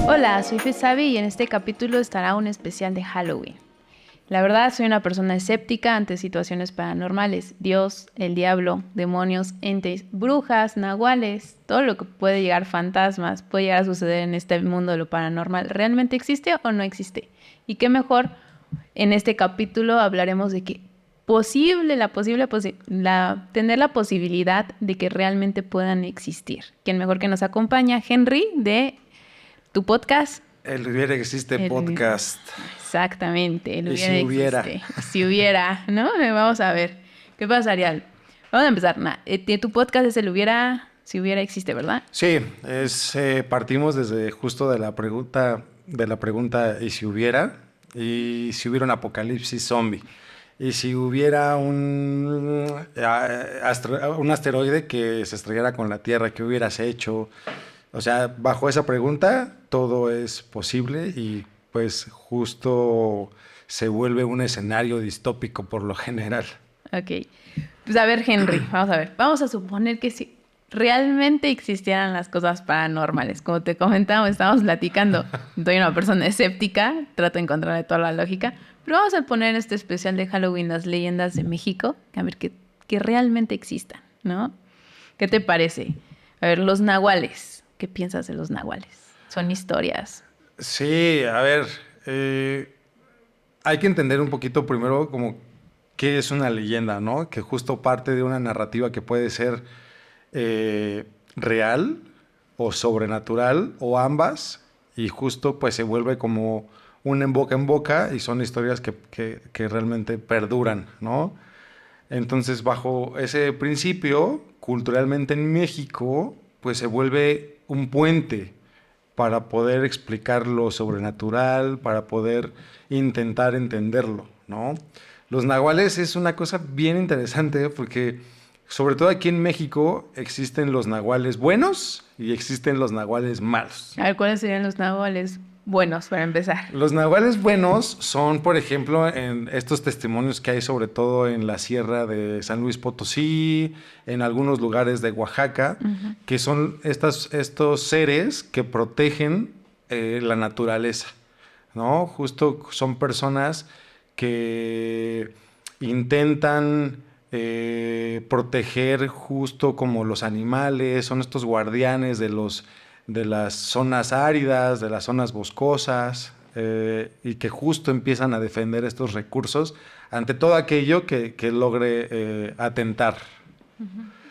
Hola, soy Fesabi y en este capítulo estará un especial de Halloween. La verdad, soy una persona escéptica ante situaciones paranormales. Dios, el diablo, demonios, entes, brujas, nahuales, todo lo que puede llegar, fantasmas, puede llegar a suceder en este mundo de lo paranormal, ¿realmente existe o no existe? Y qué mejor, en este capítulo hablaremos de que tener la posibilidad de que realmente puedan existir. ¿Quién mejor que nos acompaña? Henry, de tu podcast. El Hubiera Existe podcast. Exactamente, el Y hubiera si hubiera. existe. Si hubiera, ¿no? Vamos a ver. ¿Qué pasaría? Vamos a empezar. Tu podcast es el hubiera, si hubiera existe, ¿verdad? Sí, partimos desde justo de la pregunta ¿y si hubiera? Y si hubiera un apocalipsis zombie. Y si hubiera un asteroide que se estrellara con la Tierra, ¿qué hubieras hecho? O sea, bajo esa pregunta todo es posible y pues justo se vuelve un escenario distópico por lo general. Ok. Pues a ver, Henry, vamos a ver. Vamos a suponer que si realmente existieran las cosas paranormales. Como te comentaba, estábamos platicando. Soy una persona escéptica, trato de encontrarle toda la lógica. Pero vamos a poner en este especial de Halloween las leyendas de México, a ver que realmente existan, ¿no? ¿Qué te parece? A ver, los nahuales. ¿Qué piensas de los nahuales? Son historias. Sí, a ver, hay que entender un poquito primero como qué es una leyenda, ¿no? Que justo parte de una narrativa que puede ser real o sobrenatural o ambas y justo pues se vuelve como un en boca y son historias que realmente perduran, ¿no? Entonces bajo ese principio, culturalmente en México pues se vuelve un puente para poder explicar lo sobrenatural, para poder intentar entenderlo, ¿no? Los nahuales es una cosa bien interesante porque, sobre todo aquí en México, existen los nahuales buenos y existen los nahuales malos. A ver, ¿cuáles serían los nahuales buenos para empezar? Los nahuales buenos son, por ejemplo, en estos testimonios que hay sobre todo en la sierra de San Luis Potosí, en algunos lugares de Oaxaca, que son estos seres que protegen la naturaleza, ¿no? Justo son personas que intentan proteger justo como los animales, son estos guardianes de las zonas áridas, de las zonas boscosas, y que justo empiezan a defender estos recursos ante todo aquello que logre atentar.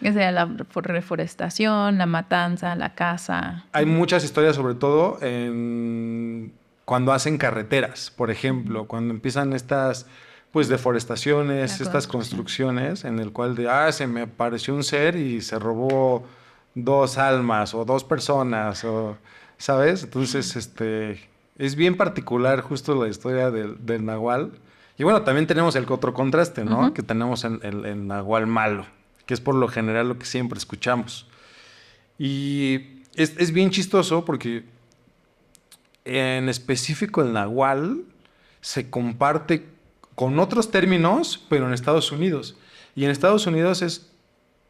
Que sea la reforestación, la matanza, la caza. Hay muchas historias, sobre todo cuando hacen carreteras, por ejemplo, cuando empiezan estas pues deforestaciones, estas construcciones, en el cual se me apareció un ser y se robó 2 almas o 2 personas, o, ¿sabes? Entonces, es bien particular justo la historia del nahual. Y bueno, también tenemos el otro contraste, ¿no? Que tenemos el nahual malo, que es por lo general lo que siempre escuchamos. Y es bien chistoso porque en específico el nahual se comparte con otros términos, pero en Estados Unidos. Y en Estados Unidos es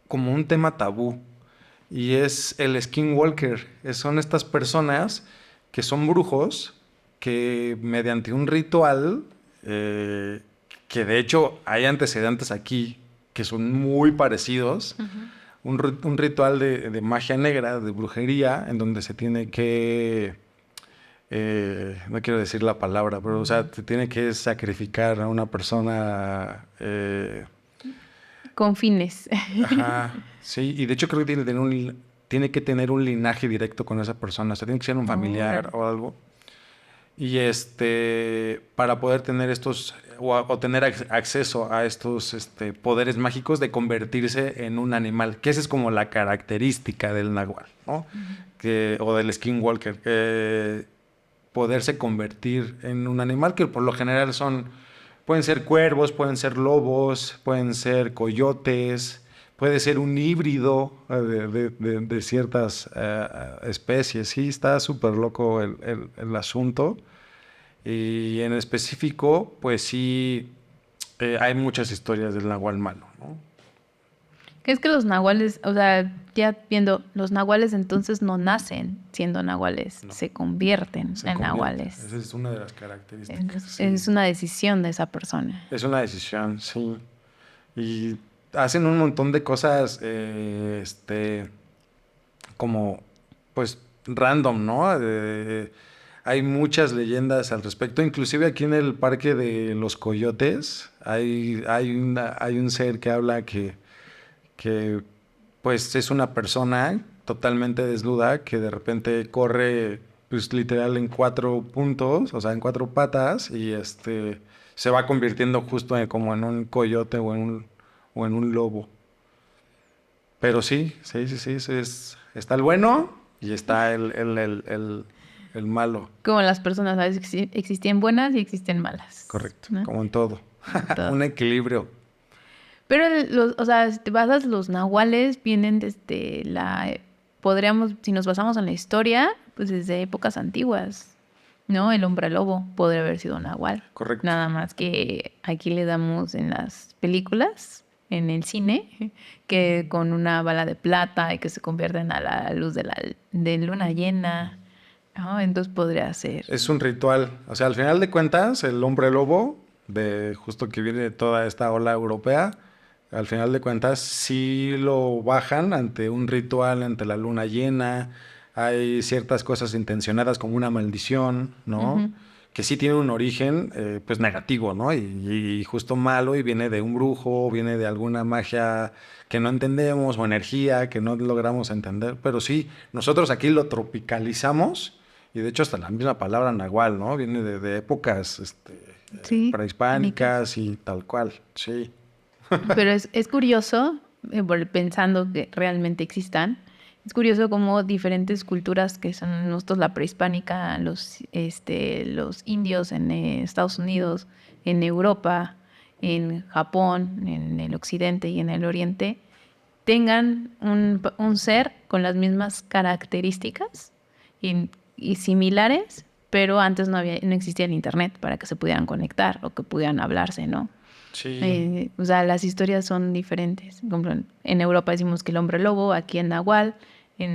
como un tema tabú. Y es el skinwalker. Son estas personas que son brujos que mediante un ritual, que de hecho hay antecedentes aquí que son muy parecidos, un ritual de magia negra, de brujería, en donde se tiene que, no quiero decir la palabra, pero o sea, te tiene que sacrificar a una persona. Con fines. Ajá, sí, y de hecho creo que tiene que tener un linaje directo con esa persona, o sea, tiene que ser un familiar o algo. Y para poder tener estos, o tener acceso a estos poderes mágicos de convertirse en un animal, que esa es como la característica del nahual, ¿no? O del skinwalker, que poderse convertir en un animal que por lo general pueden ser cuervos, pueden ser lobos, pueden ser coyotes, puede ser un híbrido de ciertas especies. Sí, está súper loco el asunto. Y en específico, pues sí, hay muchas historias del nahual malo, ¿no? Que es que los nahuales, o sea, ya viendo, los nahuales entonces no nacen siendo nahuales, No. se convierten Se en convierte. nahuales. Esa es una de las características. Es una decisión de esa persona. Es una decisión, sí. Y hacen un montón de cosas, como, pues, random, ¿no? Hay muchas leyendas al respecto. Inclusive aquí en el Parque de los Coyotes hay un ser que habla que, pues, es una persona totalmente desnuda que de repente corre, pues, literal en 4 puntos, o sea, en 4 patas, y se va convirtiendo justo como en un coyote o en un lobo. Pero sí, está el bueno y está el malo. Como las personas, ¿sabes? Existen buenas y existen malas. Correcto, ¿No? como en todo. Todo. Un equilibrio. Pero, o sea, si te basas, los nahuales vienen desde podríamos, si nos basamos en la historia, pues desde épocas antiguas, ¿no? El hombre lobo podría haber sido nahual. Correcto. Nada más que aquí le damos en las películas, en el cine, que con una bala de plata y que se convierten a la luz de luna llena, ¿no? Entonces podría ser. Es un ritual. O sea, al final de cuentas, el hombre lobo, de justo que viene de toda esta ola europea, al final de cuentas sí lo bajan ante un ritual, ante la luna llena. Hay ciertas cosas intencionadas como una maldición, ¿no? Ujú. Que sí tiene un origen, pues negativo, ¿no? Y justo malo, y viene de un brujo, viene de alguna magia que no entendemos o energía que no logramos entender. Pero sí, nosotros aquí lo tropicalizamos, y de hecho hasta la misma palabra nahual, ¿no? Viene de épocas Sí, prehispánicas y tal cual, sí. pero es curioso, pensando que realmente existan, es curioso cómo diferentes culturas que son nosotros la prehispánica, los indios en Estados Unidos, en Europa, en Japón, en el occidente y en el oriente, tengan un ser con las mismas características y similares, pero antes no existía el internet para que se pudieran conectar o que pudieran hablarse, ¿no? Sí. O sea, las historias son diferentes. Por ejemplo, en Europa decimos que el hombre lobo, aquí en Nahual, ¿cómo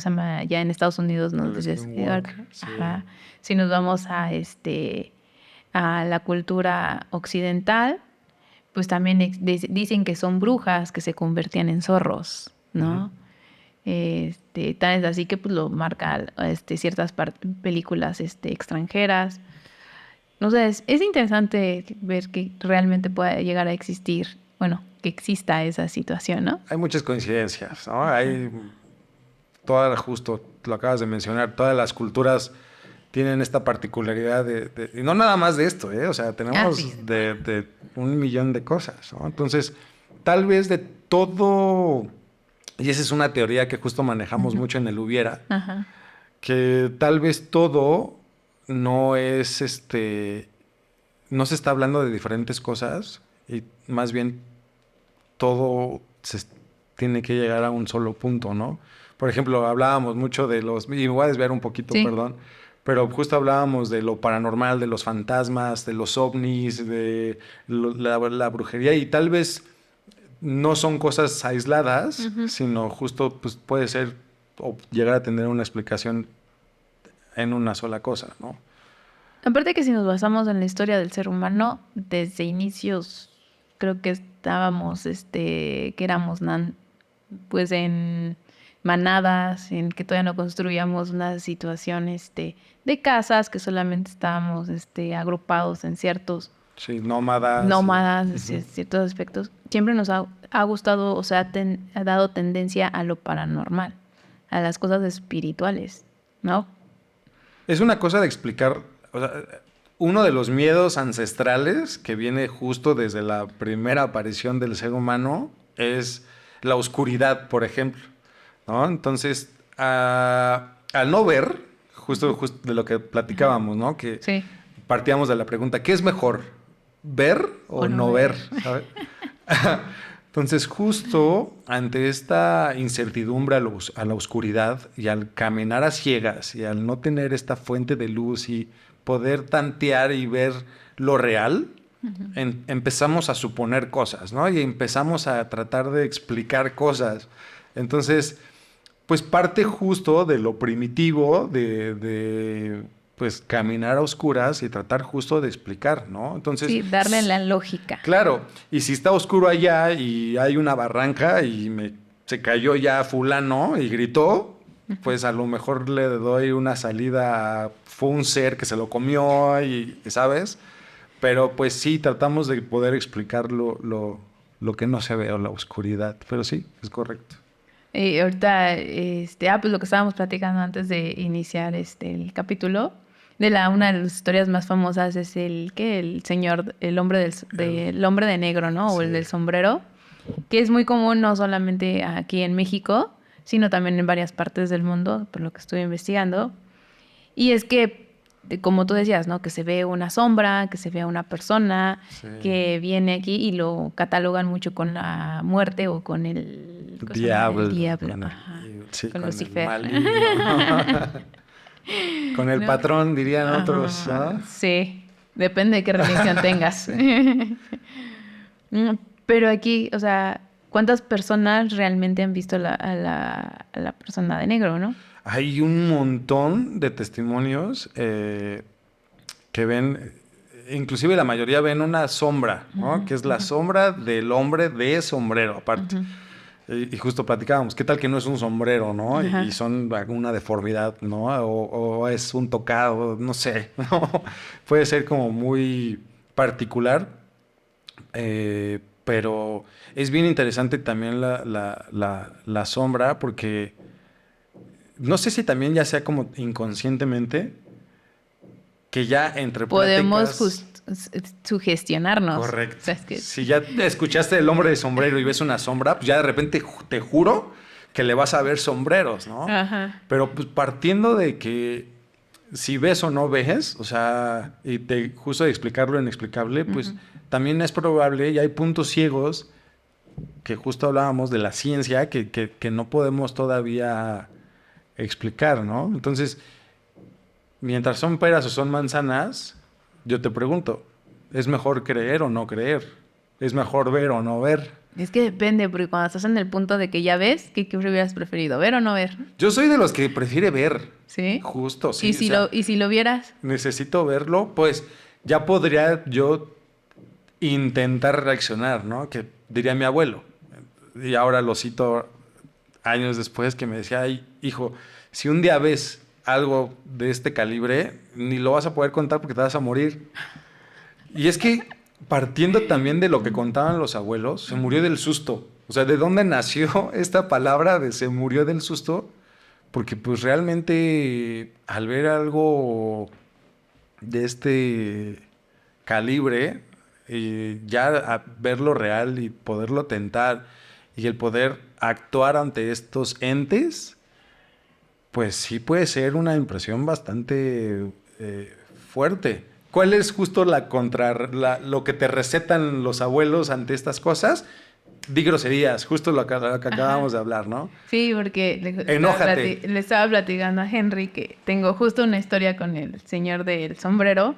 se llama? Ya en Estados Unidos nos El dices, skinwalker, sí. ajá. Si nos vamos a la cultura occidental, pues también dicen que son brujas que se convertían en zorros, ¿no? Ujú. Tal es así que pues lo marca ciertas películas extranjeras. No sé, es interesante ver que realmente pueda llegar a existir, bueno, que exista esa situación, ¿no? Hay muchas coincidencias, ¿no? Justo lo acabas de mencionar, todas las culturas tienen esta particularidad y no nada más de esto, ¿eh? O sea, tenemos Sí. de un millón de cosas, ¿no? Entonces, tal vez de todo, y esa es una teoría que justo manejamos mucho en el Hubiera, Ajá. que tal vez todo no es no se está hablando de diferentes cosas, y más bien todo tiene que llegar a un solo punto, ¿no? Por ejemplo, hablábamos mucho y me voy a desviar un poquito, Sí. perdón, pero justo hablábamos de lo paranormal, de los fantasmas, de los ovnis, de la brujería, y tal vez no son cosas aisladas, sino justo pues puede ser o llegar a tener una explicación en una sola cosa, ¿no? Aparte que si nos basamos en la historia del ser humano, desde inicios creo que estábamos, que éramos pues en manadas, en que todavía no construíamos una situación, de casas, que solamente estábamos, agrupados en ciertos Sí, nómadas. nómadas, Ujú. ciertos aspectos. Siempre nos ha gustado, o sea, ha dado tendencia a lo paranormal, a las cosas espirituales, ¿no? Es una cosa de explicar, o sea, uno de los miedos ancestrales que viene justo desde la primera aparición del ser humano es la oscuridad, por ejemplo, ¿no? Entonces, al no ver, justo de lo que platicábamos, ¿no? Que Sí. partíamos de la pregunta, ¿qué es mejor? ¿Ver o no ver? ¿Sabes? Entonces, justo ante esta incertidumbre a la oscuridad, y al caminar a ciegas y al no tener esta fuente de luz y poder tantear y ver lo real, empezamos a suponer cosas, ¿no? Y empezamos a tratar de explicar cosas. Entonces, pues parte justo de lo primitivo de pues caminar a oscuras y tratar justo de explicar, ¿no? Entonces, sí, darle la lógica. Claro, y si está oscuro allá y hay una barranca y se cayó ya fulano y gritó, pues a lo mejor le doy una salida, fue un ser que se lo comió y ¿sabes? Pero pues sí, tratamos de poder explicar lo que no se ve o la oscuridad, pero sí, es correcto. Ahorita, pues lo que estábamos platicando antes de iniciar el capítulo, una de las historias más famosas es el señor, el hombre del hombre de negro, ¿no? O el del sombrero, que es muy común no solamente aquí en México, sino también en varias partes del mundo, por lo que estuve investigando. Y es que, como tú decías, ¿no? Que se ve una sombra, que se ve a una persona que viene aquí y lo catalogan mucho con la muerte o con el diablo. El diablo. Con Lucifer. Con el patrón, dirían otros, ¿no? Sí, depende de qué religión tengas. Pero aquí, o sea, ¿cuántas personas realmente han visto a la persona de negro, no? Hay un montón de testimonios que ven, inclusive la mayoría ven una sombra, ¿no? Que es la sombra del hombre de sombrero, aparte. Y justo platicábamos, ¿qué tal que no es un sombrero, no? Y son alguna deformidad, ¿no? O es un tocado, no sé, ¿no? Puede ser como muy particular, pero es bien interesante también la sombra, porque no sé si también ya sea como inconscientemente, que ya entre podemos sugestionarnos. Correcto. O sea, es que... Si ya escuchaste el hombre de sombrero y ves una sombra, pues ya de repente te juro que le vas a ver sombreros, ¿no? Ajá. Pero pues partiendo de que si ves o no ves, o sea, y justo de explicar lo inexplicable, pues también es probable, y hay puntos ciegos que justo hablábamos de la ciencia que no podemos todavía explicar, ¿no? Entonces, mientras son peras o son manzanas, yo te pregunto, ¿es mejor creer o no creer? ¿Es mejor ver o no ver? Es que depende, porque cuando estás en el punto de que ya ves, ¿qué hubieras preferido? ¿Ver o no ver? Yo soy de los que prefiere ver. ¿Sí? Justo, sí. ¿Y si lo vieras? Necesito verlo, pues ya podría yo intentar reaccionar, ¿no? Que diría mi abuelo. Y ahora lo cito años después, que me decía, ay, hijo, si un día ves algo de este calibre, ni lo vas a poder contar porque te vas a morir. Y es que, partiendo también de lo que contaban los abuelos, se murió del susto. O sea, ¿de dónde nació esta palabra de se murió del susto? Porque pues realmente al ver algo de este calibre, ya verlo real y poderlo tentar y el poder actuar ante estos entes, pues sí puede ser una impresión bastante fuerte. ¿Cuál es justo lo que te recetan los abuelos ante estas cosas? Di groserías, justo lo que acabamos de hablar, ¿no? Sí, porque enójate. Le estaba platicando a Henry que tengo justo una historia con el señor del sombrero.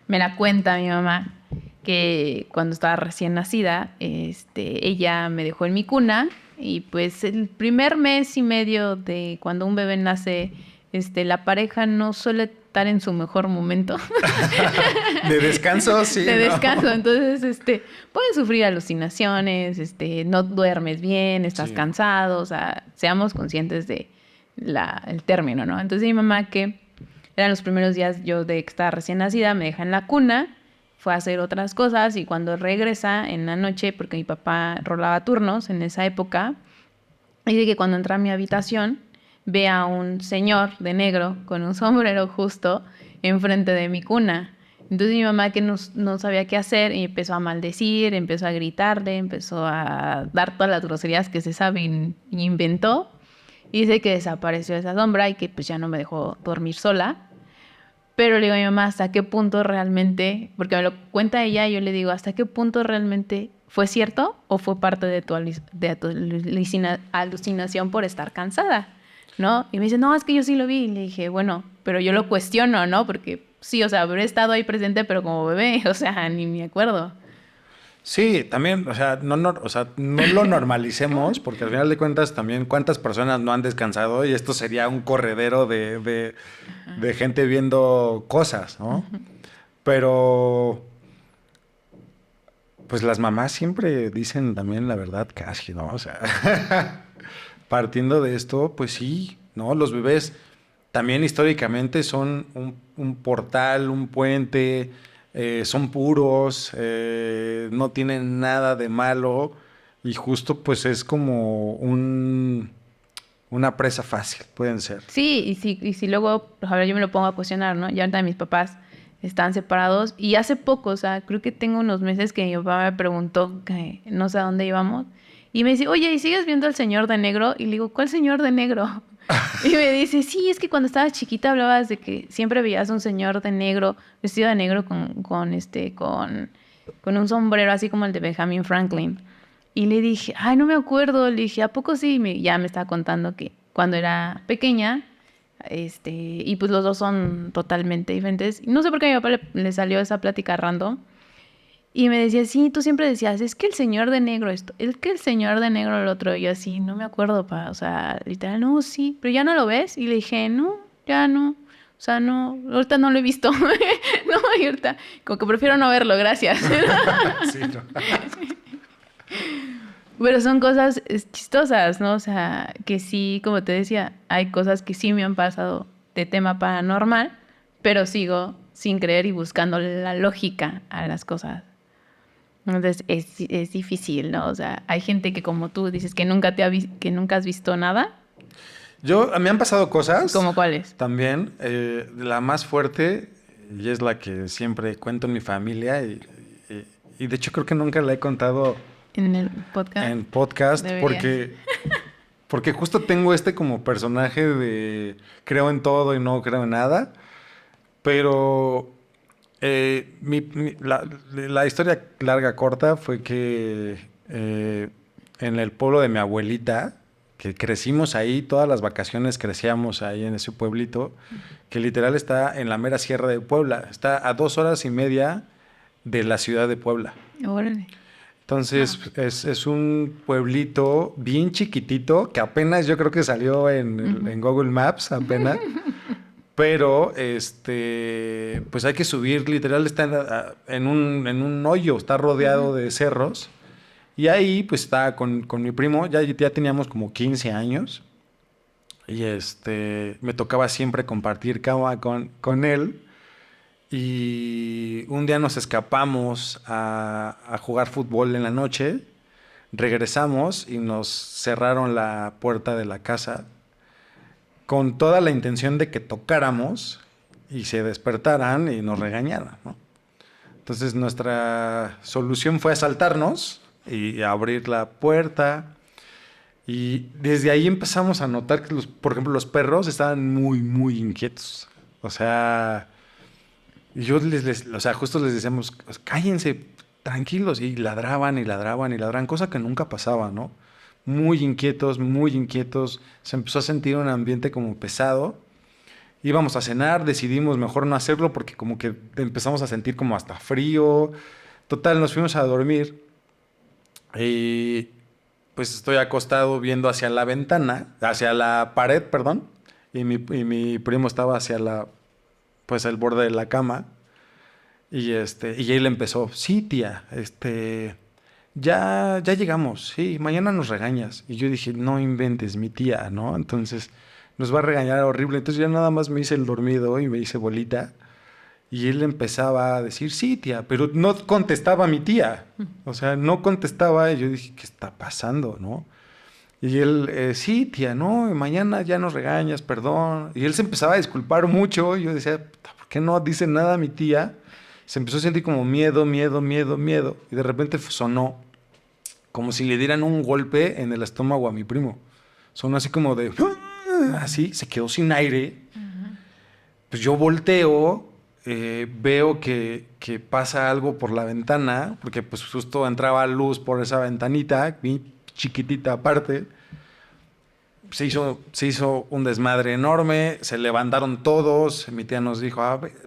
Me la cuenta mi mamá, que cuando estaba recién nacida, ella me dejó en mi cuna y pues el primer mes y medio de cuando un bebé nace, la pareja no suele estar en su mejor momento. De descanso, sí. De descanso, entonces puedes sufrir alucinaciones, no duermes bien, estás cansado, o sea, seamos conscientes de el término, ¿no? Entonces mi mamá, que eran los primeros días yo de que estaba recién nacida, me deja en la cuna, fue a hacer otras cosas y cuando regresa en la noche, porque mi papá rolaba turnos en esa época, dice que cuando entra a mi habitación ve a un señor de negro con un sombrero justo enfrente de mi cuna. Entonces mi mamá, que no sabía qué hacer, y empezó a maldecir, empezó a gritarle, empezó a dar todas las groserías que se sabe y inventó. Y dice que desapareció esa sombra y que pues ya no me dejó dormir sola. Pero le digo a mi mamá, ¿hasta qué punto realmente? Porque me lo cuenta ella y yo le digo, ¿hasta qué punto realmente fue cierto o fue parte de tu alucinación por estar cansada? ¿No? Y me dice, no, es que yo sí lo vi. Y le dije, bueno, pero yo lo cuestiono, ¿no? Porque sí, o sea, habré estado ahí presente, pero como bebé, o sea, ni me acuerdo. Sí, también, o sea, o sea, no lo normalicemos, porque al final de cuentas también cuántas personas no han descansado y esto sería un corredero de gente viendo cosas, ¿no? Pero, pues las mamás siempre dicen también la verdad casi, ¿no? O sea, partiendo de esto, pues sí, ¿no? Los bebés también históricamente son un portal, un puente, son puros, no tienen nada de malo y justo pues es como una presa fácil, pueden ser. Sí, y si luego, pues, a ver, yo me lo pongo a cuestionar, ¿no? Ya ahorita mis papás están separados y hace poco, o sea, creo que tengo unos meses que mi papá me preguntó que no sé a dónde íbamos y me dice, oye, ¿y sigues viendo al señor de negro? Y le digo, ¿cuál señor de negro? Y me dice, sí, es que cuando estabas chiquita hablabas de que siempre veías a un señor de negro, vestido de negro con un sombrero así como el de Benjamin Franklin. Y le dije, ay, no me acuerdo. Le dije, ¿a poco sí? Ya me estaba contando que cuando era pequeña, y pues los dos son totalmente diferentes. Y no sé por qué a mi papá le salió esa plática random. Y me decía, sí, tú siempre decías, es que el señor de negro esto, es que el señor de negro el otro. Y yo así, no me acuerdo, o sea, literal, no, sí, pero ya no lo ves. Y le dije, no, ya no. O sea, no, ahorita no lo he visto. No, y ahorita, como que prefiero no verlo, gracias. Sí, ¿no? Pero son cosas chistosas, ¿no? O sea, que sí, como te decía, hay cosas que sí me han pasado de tema paranormal, pero sigo sin creer y buscando la lógica a las cosas. Entonces es difícil, ¿no? O sea, hay gente que como tú dices que que nunca has visto nada. Me han pasado cosas ¿Cómo cuáles? también. La más fuerte, y es la que siempre cuento en mi familia, y de hecho creo que nunca la he contado En el podcast. en podcast, Deberías. porque justo tengo como personaje de creo en todo y no creo en nada, pero la historia larga corta fue que en el pueblo de mi abuelita, que crecimos ahí, todas las vacaciones crecíamos ahí en ese pueblito, que literal está en la mera sierra de Puebla, está a 2 horas y media de la ciudad de Puebla. Órale. Entonces es un pueblito bien chiquitito que apenas yo creo que salió en Google Maps apenas, pero pues hay que subir, literal está en un hoyo, está rodeado de cerros y ahí pues estaba con mi primo, ya teníamos como 15 años y me tocaba siempre compartir cama con él. Y un día nos escapamos a jugar fútbol en la noche, regresamos y nos cerraron la puerta de la casa con toda la intención de que tocáramos y se despertaran y nos regañaran, ¿no? Entonces nuestra solución fue asaltarnos y abrir la puerta. Y desde ahí empezamos a notar que, por ejemplo, los perros estaban muy, muy inquietos. O sea... Y yo o sea, justo les decíamos, cállense, tranquilos, y ladraban y ladraban y ladraban, cosa que nunca pasaba, ¿no? Muy inquietos, se empezó a sentir un ambiente como pesado. Íbamos a cenar, decidimos mejor no hacerlo porque como que empezamos a sentir como hasta frío. Total, nos fuimos a dormir y pues estoy acostado viendo hacia la ventana, hacia la pared, perdón, y mi primo estaba hacia pues el borde de la cama y él empezó, sí tía, ya llegamos, sí, mañana nos regañas. Y yo dije, no inventes, mi tía, ¿no? Entonces nos va a regañar horrible. Entonces ya nada más me hice el dormido y me hice bolita y él empezaba a decir, sí tía, pero no contestaba mi tía, o sea, no contestaba y yo dije, ¿qué está pasando, no? Y él, sí, tía, no, mañana ya nos regañas, perdón. Y él se empezaba a disculpar mucho. Y yo decía, ¿por qué no dice nada mi tía? Se empezó a sentir como miedo. Y de repente sonó como si le dieran un golpe en el estómago a mi primo. Sonó así como de... Así, se quedó sin aire. Pues yo volteo, veo que pasa algo por la ventana, porque pues justo entraba luz por esa ventanita, bien chiquitita aparte. se hizo un desmadre enorme, se levantaron todos, mi tía nos dijo,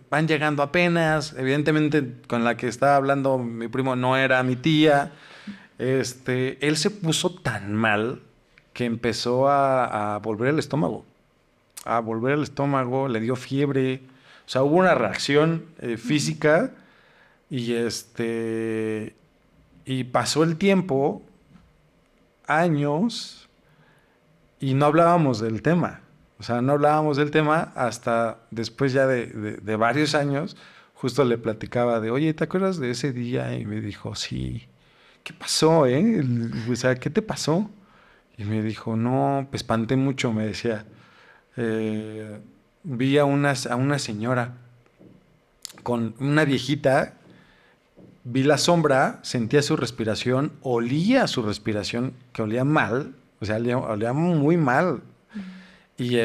van llegando apenas, evidentemente con la que estaba hablando mi primo no era mi tía, él se puso tan mal que empezó a volver el estómago, le dio fiebre, o sea, hubo una reacción física y y pasó el tiempo, años, y no hablábamos del tema. O sea, no hablábamos del tema hasta después ya de varios años. Justo le platicaba de, oye, ¿te acuerdas de ese día? Y me dijo, sí. ¿Qué pasó, O sea, ¿qué te pasó? Y me dijo, no, pues espanté mucho, me decía. Vi a una señora con una viejita, vi la sombra, sentía su respiración, olía su respiración, que olía mal, o sea, olía muy mal. Y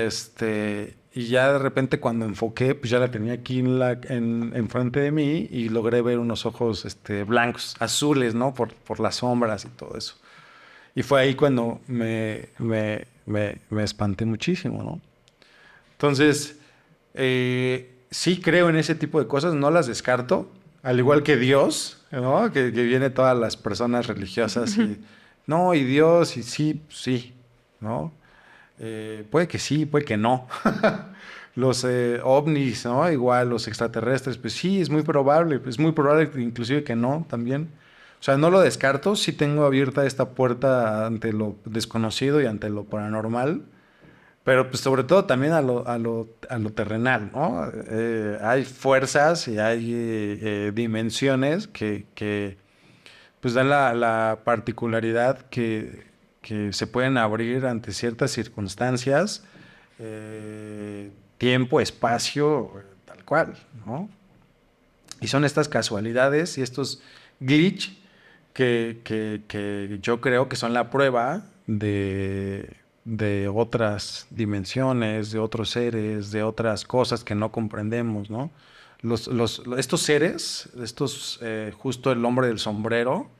y ya de repente cuando enfoqué, pues ya la tenía aquí en frente de mí y logré ver unos ojos blancos, azules, ¿no? Por las sombras y todo eso. Y fue ahí cuando me espanté muchísimo, ¿no? Entonces, sí creo en ese tipo de cosas, no las descarto, al igual que Dios, ¿no? Que viene todas las personas religiosas y, no, y Dios, y sí, ¿no? Puede que sí, puede que no. Los ovnis, ¿no? Igual, los extraterrestres, pues sí, es muy probable inclusive que no, también. O sea, no lo descarto, sí tengo abierta esta puerta ante lo desconocido y ante lo paranormal, pero pues sobre todo también a lo terrenal, ¿no? Hay fuerzas y hay dimensiones que pues dan la particularidad que se pueden abrir ante ciertas circunstancias, tiempo, espacio, tal cual, ¿no? Y son estas casualidades y estos glitch que yo creo que son la prueba de otras dimensiones, de otros seres, de otras cosas que no comprendemos, ¿no? Estos seres, justo el hombre del sombrero,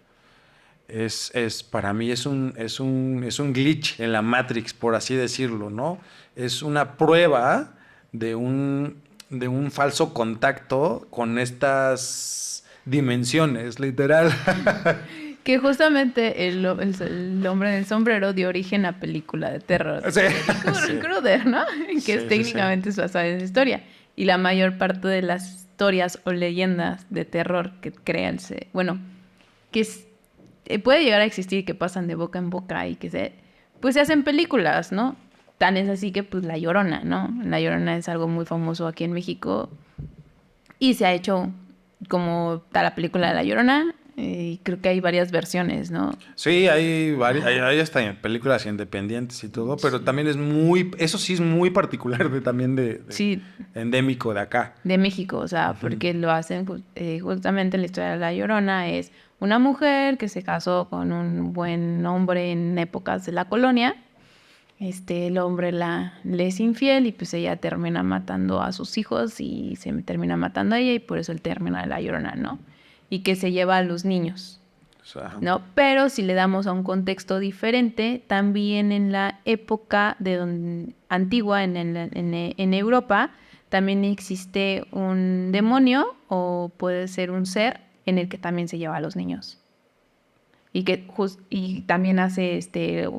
para mí es un glitch en la Matrix, por así decirlo, ¿no? Es una prueba de un falso contacto con estas dimensiones, literal. Que justamente el hombre del sombrero dio origen a película de terror. Sí. Kruder, ¿no? Que es técnicamente es basada en esa historia. Y la mayor parte de las historias o leyendas de terror que crean, puede llegar a existir, que pasan de boca en boca y pues se hacen películas, ¿no? Tan es así que pues La Llorona, ¿no? La Llorona es algo muy famoso aquí en México y se ha hecho como tal la película de La Llorona. Y creo que hay varias versiones, ¿no? Sí, hay hasta películas independientes y todo, pero también eso sí es muy particular sí, endémico de acá. De México, o sea, porque lo hacen justamente en la historia de La Llorona, es una mujer que se casó con un buen hombre en épocas de la colonia. El hombre le es infiel y pues ella termina matando a sus hijos y se termina matando a ella y por eso el término de La Llorona, ¿no? Y que se lleva a los niños, ¿no? Pero si le damos a un contexto diferente, también en la época antigua en Europa, también existe un demonio o puede ser un ser en el que también se lleva a los niños. Y también hace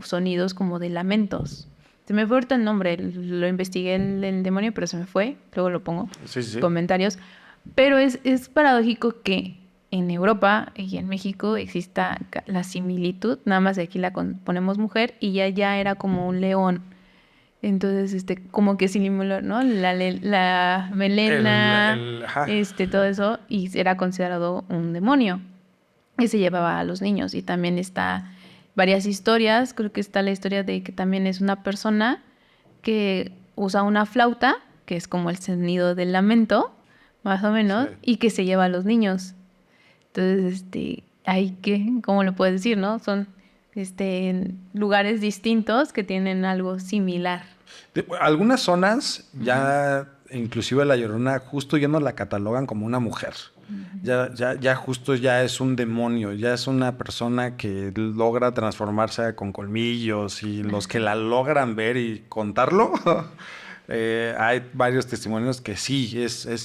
sonidos como de lamentos. Se me fue ahorita el nombre, lo investigué el demonio, pero se me fue, luego lo pongo en comentarios. Pero es paradójico que en Europa y en México exista la similitud, nada más de aquí la ponemos mujer y ya era como un león. Entonces, como que simuló, ¿no? La melena, todo eso, y era considerado un demonio. Y se llevaba a los niños. Y también está varias historias, creo que está la historia de que también es una persona que usa una flauta, que es como el sonido del lamento, más o menos, y que se lleva a los niños. Entonces, ¿cómo lo puedes decir, no? Son lugares distintos que tienen algo similar. Algunas zonas ya, inclusive La Llorona, justo ya no la catalogan como una mujer. Ya justo ya es un demonio, ya es una persona que logra transformarse con colmillos y los que la logran ver y contarlo, hay varios testimonios que sí,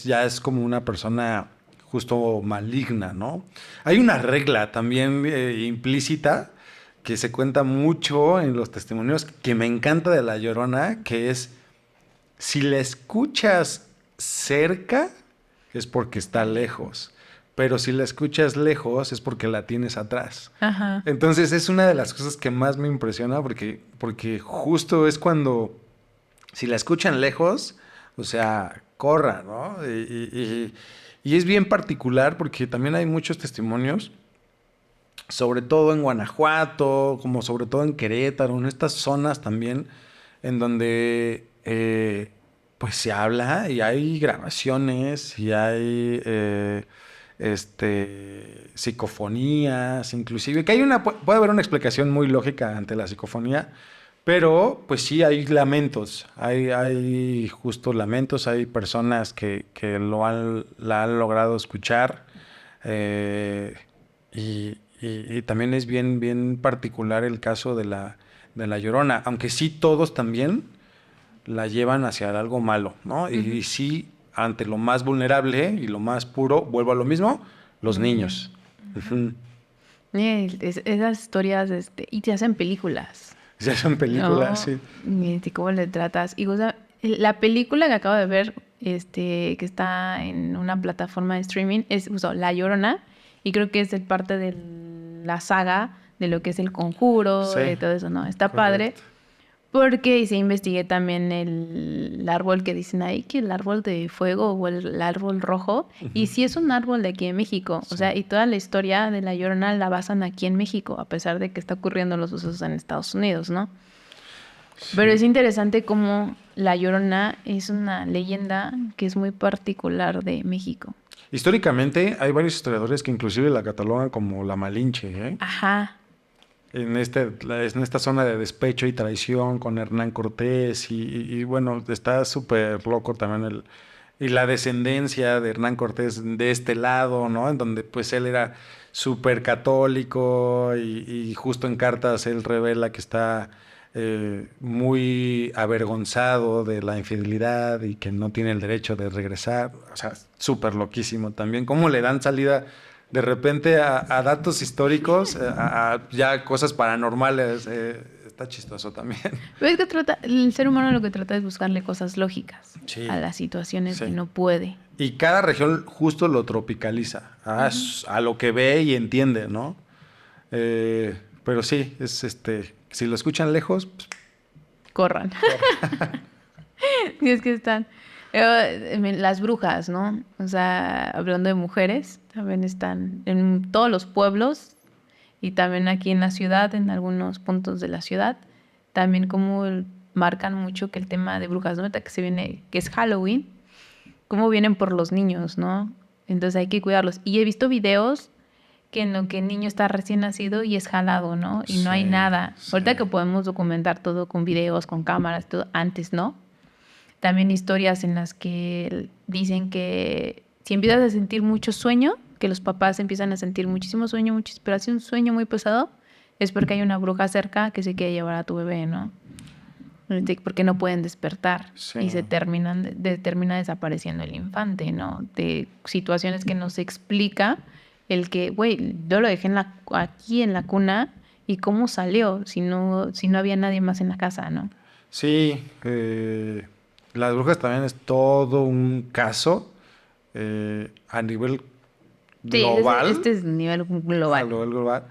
ya es como una persona justo maligna, ¿no? Hay una regla también implícita que se cuenta mucho en los testimonios que me encanta de La Llorona, que es, si la escuchas cerca, es porque está lejos. Pero si la escuchas lejos, es porque la tienes atrás. Ajá. Entonces, es una de las cosas que más me impresiona porque justo es cuando, si la escuchan lejos, o sea, corran, ¿no? Y es bien particular porque también hay muchos testimonios, sobre todo en Guanajuato, como sobre todo en Querétaro, en estas zonas también, en donde pues se habla y hay grabaciones y hay psicofonías, inclusive, que puede haber una explicación muy lógica ante la psicofonía, pero pues sí hay lamentos, hay justo lamentos, hay personas que la han logrado escuchar, y también es bien particular el caso de la Llorona, aunque sí todos también la llevan hacia algo malo, ¿no? Uh-huh. Y sí, ante lo más vulnerable y lo más puro, vuelvo a lo mismo, los niños. Uh-huh. Esas historias, y te hacen películas. Ya son películas, ¿No? sí. ¿Cómo le tratas? Y la película que acabo de ver, que está en una plataforma de streaming, es justo La Llorona, y creo que es parte de la saga de lo que es El Conjuro, Sí, de todo eso, ¿no? Está correcto. padre. Porque se investigué también el árbol que dicen ahí, que el árbol de fuego o el árbol rojo. Uh-huh. Y sí es un árbol de aquí en México. Sí. O sea, y toda la historia de La Llorona la basan aquí en México, a pesar de que está ocurriendo los sucesos en Estados Unidos, ¿no? Sí. Pero es interesante cómo La Llorona es una leyenda que es muy particular de México. Históricamente hay varios historiadores que inclusive la catalogan como la Malinche, ¿eh? Ajá. En esta zona de despecho y traición con Hernán Cortés y bueno, está súper loco también y la descendencia de Hernán Cortés de este lado, ¿no? En donde pues él era súper católico y justo en cartas él revela que está muy avergonzado de la infidelidad y que no tiene el derecho de regresar. O sea, súper loquísimo también. ¿Cómo le dan salida de repente a datos históricos, a ya cosas paranormales? Está chistoso también. Pero es que el ser humano lo que trata es buscarle cosas lógicas a las situaciones que no puede. Y cada región justo lo tropicaliza a lo que ve y entiende, ¿no? Pero sí, si lo escuchan lejos, pues, corran. Y es que están las brujas, ¿no? O sea, hablando de mujeres, también están en todos los pueblos y también aquí en la ciudad, en algunos puntos de la ciudad, también como marcan mucho que el tema de brujas, ¿no? Que es Halloween, cómo vienen por los niños, ¿no? Entonces hay que cuidarlos. Y he visto videos que en lo que el niño está recién nacido y es jalado, ¿no? Y no hay nada. Sí. Ahorita que podemos documentar todo con videos, con cámaras, todo, antes no. También historias en las que dicen que si empiezas a sentir mucho sueño, que los papás empiezan a sentir muchísimo sueño, pero así un sueño muy pesado, es porque hay una bruja cerca que se quiere llevar a tu bebé, ¿no? Porque no pueden despertar, sí. Y se termina desapareciendo el infante, ¿no? De situaciones que no se explica el que, güey, yo lo dejé aquí en la cuna y cómo salió si no había nadie más en la casa, ¿no? Sí, las brujas también es todo un caso a nivel global. Sí, este es nivel global. A nivel global.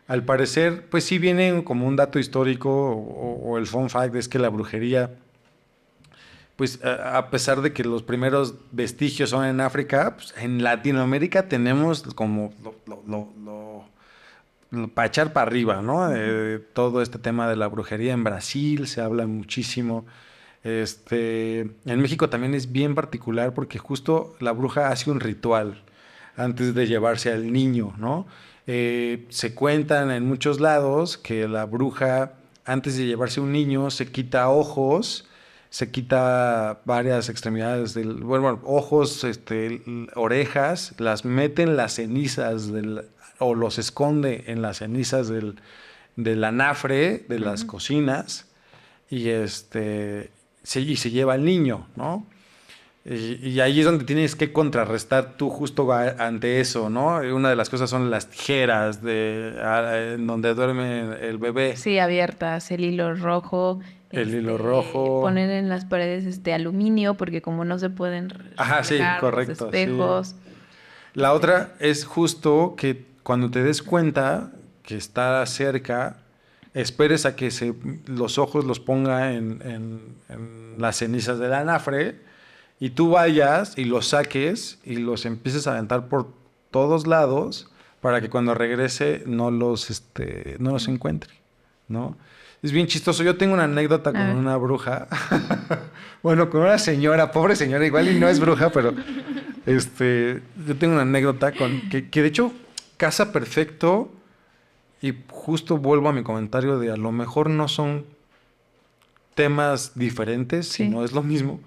Al parecer, pues sí viene como un dato histórico o el fun fact es que la brujería, pues a pesar de que los primeros vestigios son en África, pues en Latinoamérica tenemos como para echar para arriba, ¿no? Todo este tema de la brujería en Brasil se habla muchísimo. En México también es bien particular porque justo la bruja hace un ritual antes de llevarse al niño, ¿no? Se cuentan en muchos lados que la bruja, antes de llevarse un niño, se quita ojos se quita varias extremidades bueno, ojos, orejas, las mete en las cenizas o los esconde en las cenizas del anafre, de las cocinas, y y se lleva al niño, ¿no? Y ahí es donde tienes que contrarrestar tú justo ante eso, ¿no? Una de las cosas son las tijeras en donde duerme el bebé. Sí, abiertas, el hilo rojo. El hilo rojo. Poner en las paredes aluminio, porque como no se pueden Ajá, sí, correcto. los espejos. Sí. La otra es justo que cuando te des cuenta que está cerca, esperes a que los ojos los ponga en las cenizas del anafre, y tú vayas y los saques y los empieces a aventar por todos lados para que cuando regrese no los encuentre, ¿no? Es bien chistoso. Yo tengo una anécdota con una bruja. Bueno, con una señora, pobre señora, igual y no es bruja, pero yo tengo una anécdota que de hecho casa perfecto, y justo vuelvo a mi comentario de a lo mejor no son temas diferentes, Sí. sino es lo mismo.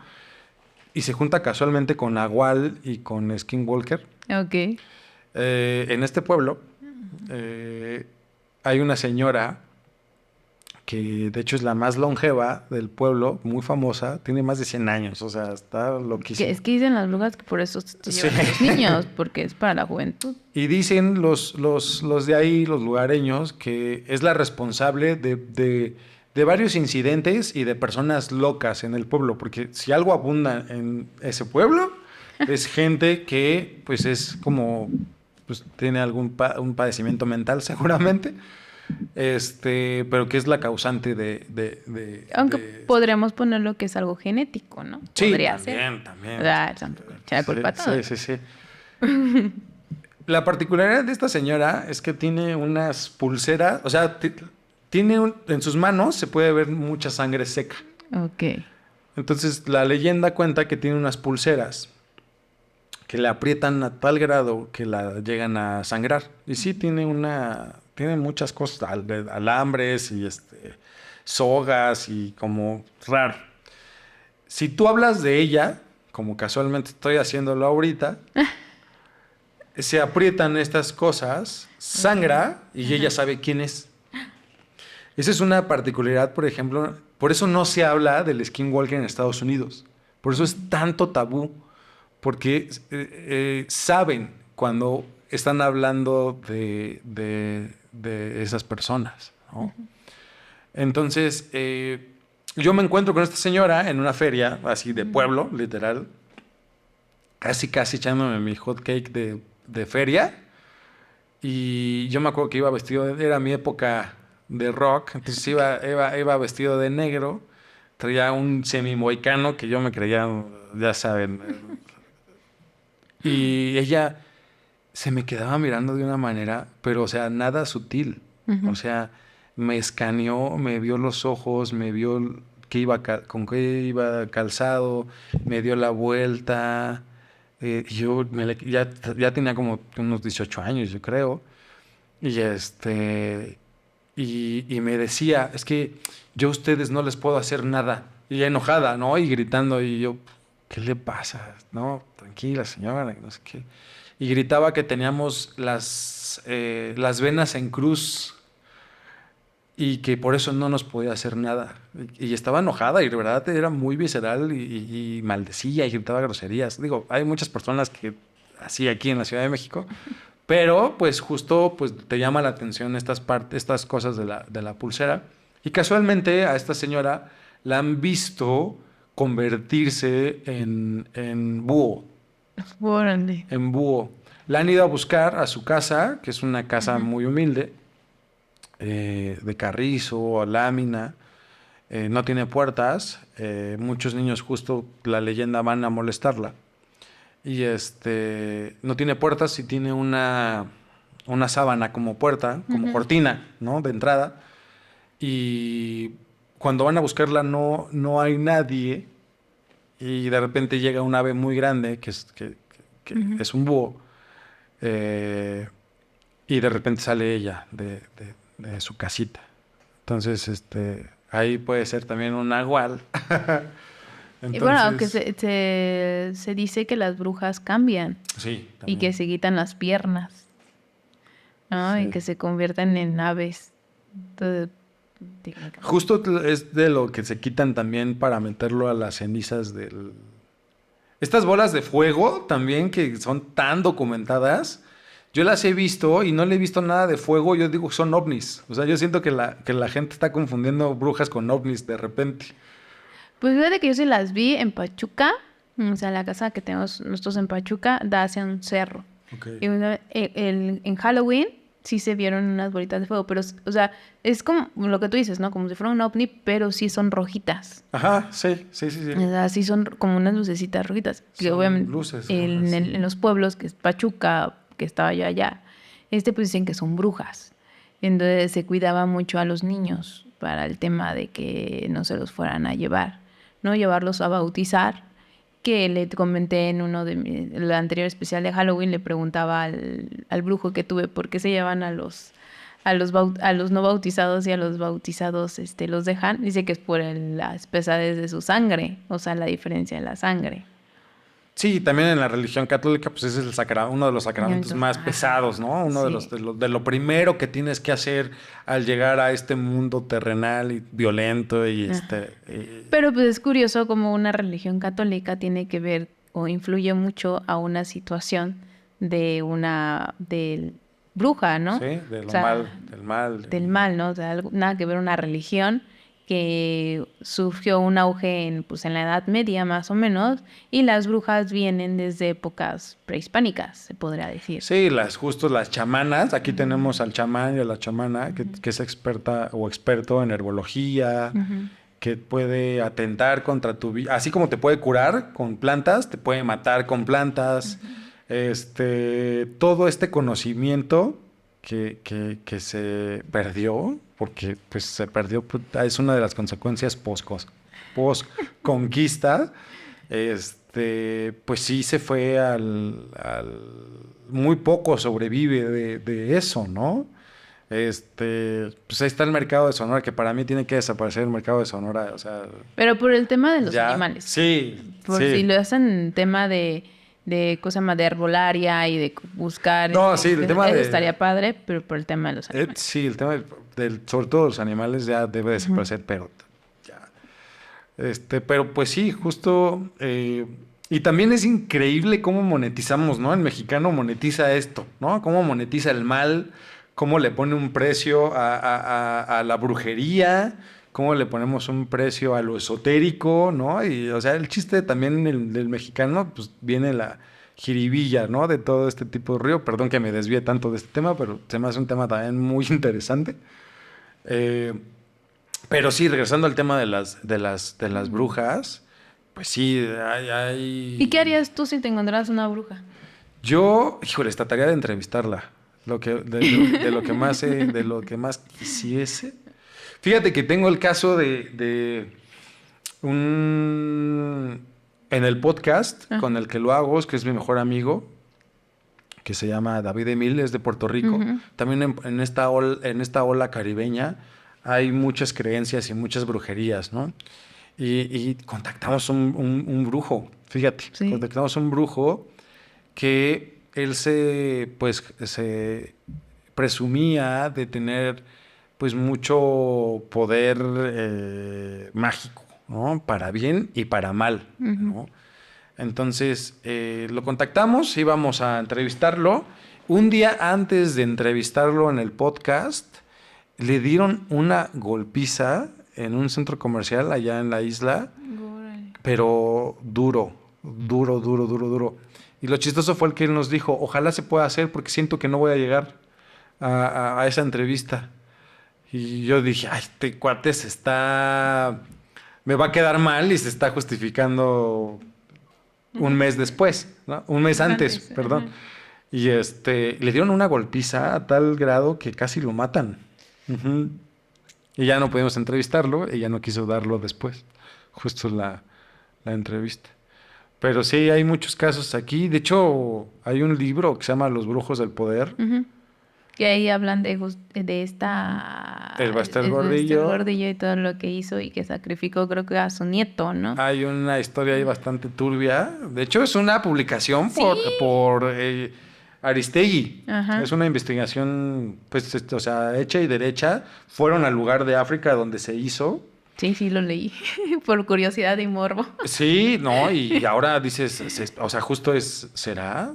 Y se junta casualmente con Nahual y con Skinwalker. Ok. En este pueblo hay una señora que de hecho es la más longeva del pueblo, muy famosa, tiene más de 100 años, o sea, está loquísima. Es que dicen las brujas que por eso se llevan a los niños, porque es para la juventud. Y dicen los de ahí, los lugareños, que es la responsable de varios incidentes y de personas locas en el pueblo, porque si algo abunda en ese pueblo, es gente que pues es como, pues tiene un padecimiento mental seguramente, pero que es la causante Aunque podríamos ponerlo que es algo genético, ¿no? Sí, Podría también, ser. también. Echar la culpa a todo. Sí. La particularidad de esta señora es que tiene unas pulseras, o sea, en sus manos se puede ver mucha sangre seca. Ok. Entonces la leyenda cuenta que tiene unas pulseras que le aprietan a tal grado que la llegan a sangrar. Y sí, tiene muchas cosas, alambres y sogas y como raro. Si tú hablas de ella, como casualmente estoy haciéndolo ahorita, se aprietan estas cosas, sangra, y ella sabe quién es. Esa es una particularidad, por ejemplo, por eso no se habla del skinwalker en Estados Unidos. Por eso es tanto tabú, porque saben cuando están hablando de esas personas, ¿no? Entonces, yo me encuentro con esta señora en una feria, así de pueblo, literal, casi echándome mi hot cake de feria, y yo me acuerdo que iba vestido, era mi época de rock, entonces iba vestido de negro, traía un semi-mohicano que yo me creía, ya saben, y ella se me quedaba mirando de una manera, pero o sea, nada sutil, o sea, me escaneó, me vio los ojos, me vio con qué iba calzado, me dio la vuelta. Yo ya tenía como unos 18 años, yo creo. Y y me decía, es que yo a ustedes no les puedo hacer nada. Y enojada, ¿no? Y gritando, y yo, ¿qué le pasa? No, tranquila, señora, no sé qué. Y gritaba que teníamos las venas en cruz y que por eso no nos podía hacer nada. Y estaba enojada y de verdad era muy visceral y maldecía y gritaba groserías. Digo, hay muchas personas que así aquí en la Ciudad de México, pero pues justo pues te llama la atención estas cosas de la pulsera. Y casualmente a esta señora la han visto convertirse en búho. Órale. En búho. La han ido a buscar a su casa, que es una casa muy humilde, de carrizo o lámina, no tiene puertas, muchos niños justo la leyenda van a molestarla, y no tiene puertas y tiene una sábana como puerta, como cortina, ¿no? De entrada, y cuando van a buscarla no hay nadie, y de repente llega un ave muy grande que es un búho, y de repente sale ella de su casita. Entonces, ahí puede ser también un nahual. Y bueno, aunque se dice que las brujas cambian. Sí, también. Y que se quitan las piernas, ¿no? Sí. Y que se convierten en aves. Entonces, justo es de lo que se quitan también para meterlo a las cenizas del... Estas bolas de fuego también que son tan documentadas, yo las he visto y no le he visto nada de fuego, yo digo que son ovnis. O sea, yo siento que la gente está confundiendo brujas con ovnis de repente. Pues fíjate que yo sí las vi en Pachuca, o sea, la casa que tenemos nosotros en Pachuca da hacia un cerro. Okay. Y en Halloween sí se vieron unas bolitas de fuego, pero, o sea, es como lo que tú dices, ¿no? Como si fuera un ovni, pero sí son rojitas. Ajá, sí. O sea, sí son como unas lucecitas rojitas. Que obviamente luces. En los pueblos, que es Pachuca, que estaba yo allá, pues dicen que son brujas. Entonces se cuidaba mucho a los niños para el tema de que no se los fueran a llevar, ¿no? Llevarlos a bautizar. Que le comenté en uno de el anterior especial de Halloween, le preguntaba al brujo que tuve por qué se llevan a los no bautizados y a los bautizados los dejan. Dice que es por las pesadez de su sangre, o sea, la diferencia de la sangre. Sí, también en la religión católica, pues ese es uno de los sacramentos más pesados, ¿no? Uno de lo primero que tienes que hacer al llegar a este mundo terrenal y violento y Pero pues es curioso como una religión católica tiene que ver o influye mucho a una situación de bruja, ¿no? Sí, del mal. Del mal, ¿no? O sea, nada que ver una religión que surgió un auge en la Edad Media más o menos, y las brujas vienen desde épocas prehispánicas, se podría decir. Sí, las chamanas, aquí tenemos al chamán y a la chamana, que es experta o experto en herbología, que puede atentar contra tu vida, así como te puede curar con plantas, te puede matar con plantas, todo este conocimiento que se perdió, porque pues se perdió, es una de las consecuencias post-conquista, pues sí se fue muy poco sobrevive de eso, ¿no? Pues ahí está el mercado de Sonora, que para mí tiene que desaparecer el mercado de Sonora, o sea... Pero por el tema de los animales. Sí, si lo hacen tema de cosa más de herbolaria y de buscar... No, sí, el tema eso estaría padre, pero por el tema de los animales. Sí, el tema sobre todo los animales ya debe desaparecer, pero ya... pero pues sí, justo... y también es increíble cómo monetizamos, ¿no? El mexicano monetiza esto, ¿no? Cómo monetiza el mal, cómo le pone un precio a la brujería, cómo le ponemos un precio a lo esotérico, ¿no? Y, o sea, el chiste también del mexicano, pues viene la jiribilla, ¿no? De todo este tipo de río. Perdón que me desvíe tanto de este tema, pero se me hace un tema también muy interesante. Pero sí, regresando al tema de las brujas, pues sí, hay... ¿Y qué harías tú si te encontraras una bruja? Yo, híjole, trataría de entrevistarla. De lo que más quisiese. Fíjate que tengo el caso en el podcast con el que lo hago, que es mi mejor amigo, que se llama David Emil, es de Puerto Rico. También en esta ola caribeña hay muchas creencias y muchas brujerías, ¿no? Y contactamos un brujo, fíjate, contactamos un brujo que él se presumía de tener pues mucho poder mágico, ¿no? Para bien y para mal, ¿no? Entonces lo contactamos, íbamos a entrevistarlo. Un día antes de entrevistarlo en el podcast, le dieron una golpiza en un centro comercial allá en la isla, pero duro. Y lo chistoso fue el que él nos dijo, ojalá se pueda hacer porque siento que no voy a llegar a esa entrevista. Y yo dije, ay, este cuate me va a quedar mal y se está justificando un mes después, ¿no? Un mes antes, perdón. Y le dieron una golpiza a tal grado que casi lo matan. Y ya no pudimos entrevistarlo, ella no quiso darlo después, justo la entrevista. Pero sí, hay muchos casos aquí. De hecho, hay un libro que se llama Los Brujos del Poder, Que ahí hablan de esta... El Baster el Gordillo. Gordillo y todo lo que hizo y que sacrificó creo que a su nieto, ¿no? Hay una historia ahí bastante turbia. De hecho, es una publicación Sí. por Aristegui. Ajá. Es una investigación, pues, o sea, hecha y derecha. Fueron al lugar de África donde se hizo. Sí, lo leí. Por curiosidad y morbo. Sí, no, y ahora dices, o sea, justo ¿será?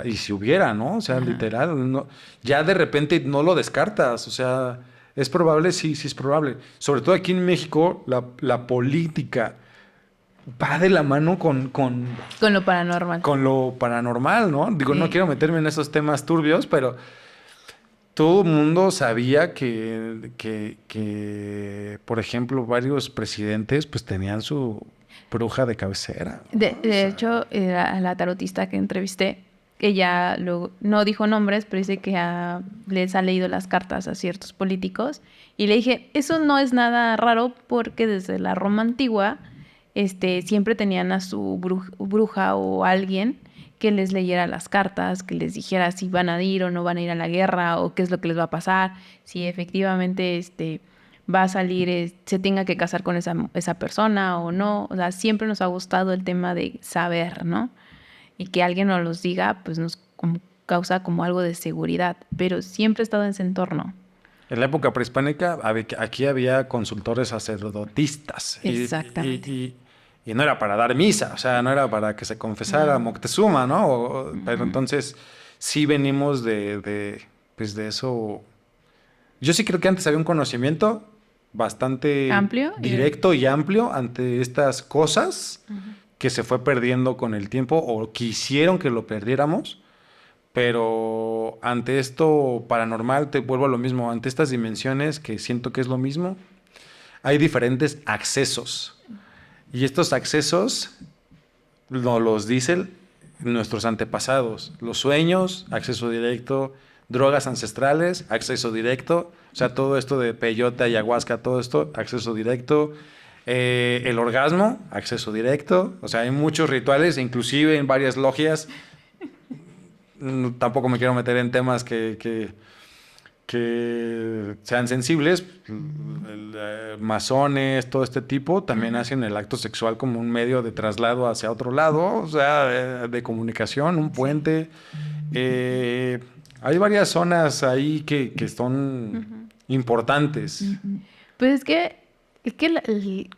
Y si hubiera, ¿no? O sea, Ajá. literal, no, ya de repente no lo descartas, o sea, ¿es probable? Sí, sí es probable. Sobre todo aquí en México, la política va de la mano Con lo paranormal. con lo paranormal, ¿no? Digo, Sí. no quiero meterme en esos temas turbios, pero todo el mundo sabía que, por ejemplo, varios presidentes pues tenían su bruja de cabecera. De hecho, la tarotista que entrevisté, ella luego, no dijo nombres, pero dice que les ha leído las cartas a ciertos políticos. Y le dije, eso no es nada raro porque desde la Roma antigua siempre tenían a su bruja o alguien que les leyera las cartas, que les dijera si van a ir o no van a ir a la guerra o qué es lo que les va a pasar, si efectivamente va a salir, se tenga que casar con esa persona o no. O sea, siempre nos ha gustado el tema de saber, ¿no? Y que alguien nos los diga, pues nos causa como algo de seguridad, pero siempre he estado en ese entorno. En la época prehispánica aquí había consultores sacerdotistas. Exactamente. Y no era para dar misa, o sea, no era para que se confesara No. Moctezuma, ¿no? Pero entonces sí venimos pues de eso. Yo sí creo que antes había un conocimiento bastante Amplio. directo y amplio ante estas cosas que se fue perdiendo con el tiempo o quisieron que lo perdiéramos. Pero ante esto paranormal, te vuelvo a lo mismo, ante estas dimensiones que siento que es lo mismo, hay diferentes accesos. Y estos accesos nos los dicen nuestros antepasados. Los sueños, acceso directo, drogas ancestrales, acceso directo. O sea, todo esto de peyote, ayahuasca, todo esto, acceso directo. El orgasmo, acceso directo. O sea, hay muchos rituales, inclusive en varias logias. Tampoco me quiero meter en temas que sean sensibles. Masones, todo este tipo, también hacen el acto sexual como un medio de traslado hacia otro lado, o sea, de comunicación, un puente. Hay varias zonas ahí que son importantes. Pues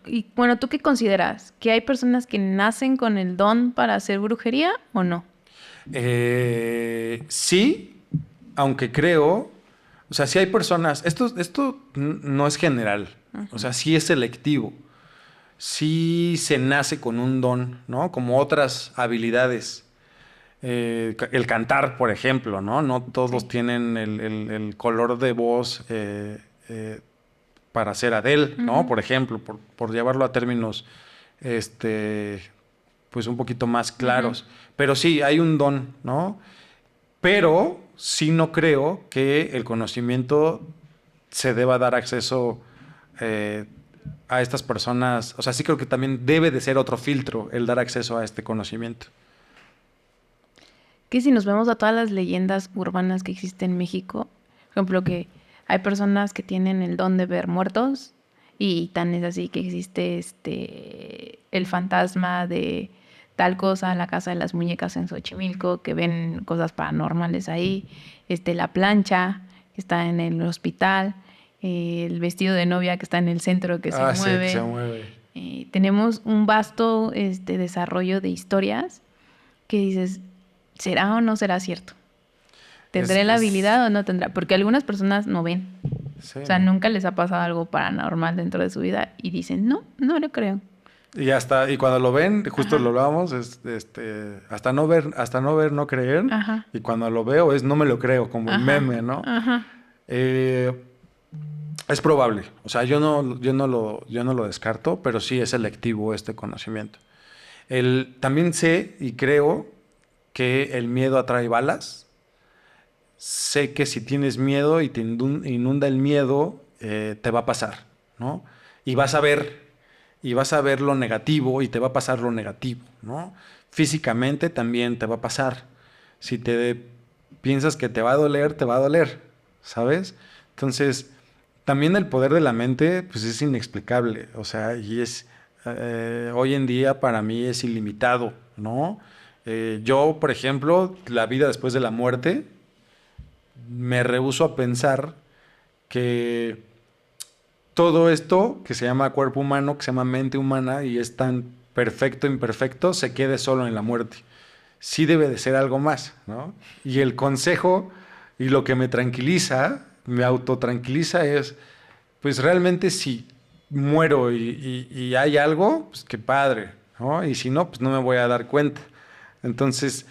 y bueno, ¿tú qué consideras? ¿Que hay personas que nacen con el don para hacer brujería o no? Sí, aunque creo, o sea, sí hay personas, esto no es general, o sea, sí es selectivo, sí se nace con un don, ¿no? Como otras habilidades. El cantar, por ejemplo, ¿no? No todos tienen el color de voz para ser Adele, ¿no? Por ejemplo, por llevarlo a términos, pues un poquito más claros. Pero sí, hay un don, ¿no? Pero sí no creo que el conocimiento se deba dar acceso a estas personas. O sea, sí creo que también debe de ser otro filtro el dar acceso a este conocimiento. Que si nos vemos a todas las leyendas urbanas que existen en México, por ejemplo, que hay personas que tienen el don de ver muertos y tan es así que existe el fantasma de tal cosa, la casa de las muñecas en Xochimilco, que ven cosas paranormales ahí, la plancha que está en el hospital, el vestido de novia que está en el centro que se mueve. Sí, que se mueve. Tenemos un vasto desarrollo de historias que dices, ¿será o no será cierto? ¿Tendré la habilidad o no tendrá? Porque algunas personas no ven. Sí, o sea, nunca les ha pasado algo paranormal dentro de su vida y dicen, no lo creo. Y cuando lo ven, justo lo hablábamos, hasta no ver, no creer. Ajá. Y cuando lo veo no me lo creo, como el meme, ¿no? Ajá. Es probable. O sea, yo no lo descarto, pero sí es selectivo este conocimiento. También sé y creo que el miedo atrae balas. Sé que si tienes miedo y te inunda el miedo, te va a pasar, ¿no? Y vas a ver lo negativo y te va a pasar lo negativo, ¿no? Físicamente también te va a pasar. Si piensas que te va a doler, te va a doler. ¿sabes? Entonces, también el poder de la mente, pues es inexplicable, o sea, y hoy en día para mí es ilimitado, ¿no? Yo, por ejemplo, la vida después de la muerte, me rehúso a pensar que todo esto que se llama cuerpo humano, que se llama mente humana y es tan perfecto, imperfecto, se quede solo en la muerte. Sí debe de ser algo más, ¿no? Y el consejo y lo que me tranquiliza, me autotranquiliza es, pues realmente si muero y hay algo, pues qué padre, ¿no? Y si no, pues no me voy a dar cuenta. Entonces,